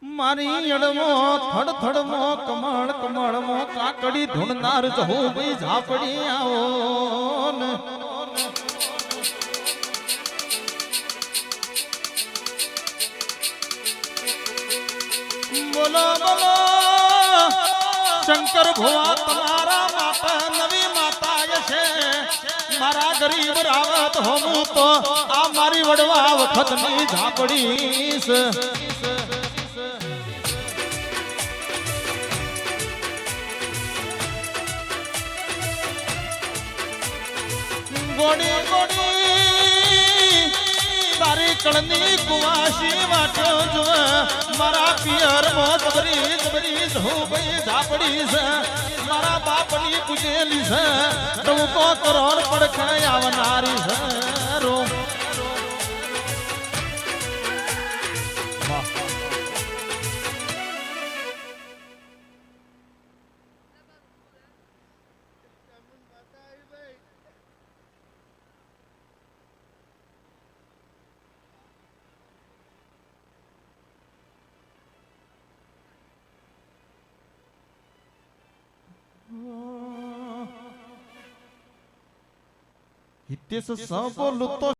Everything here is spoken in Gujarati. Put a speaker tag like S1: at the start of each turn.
S1: મારી અડમો થડ થડમો કમળ કમળમો કાકડી ધૂણનાર જહુ ભાઈ ઝાપડી આવો ને બોલો બોલો શંકર ભુવા તમારા માતા નવી માતા છે મારા ગરીબ રાવત હોમું તો આ મારી વડવા વખતની ઝાપડી છે ગોડી ગોડી તારી કળની કુવાસી વાટો જો મારા પિયર મો જબરી જબરી જો ભાઈ ઝાપડી છે મારા બાપની પૂજેલી છે ટૂંકો કરોડ પડખણે આવનારી છે રો हितेश स बोलू तो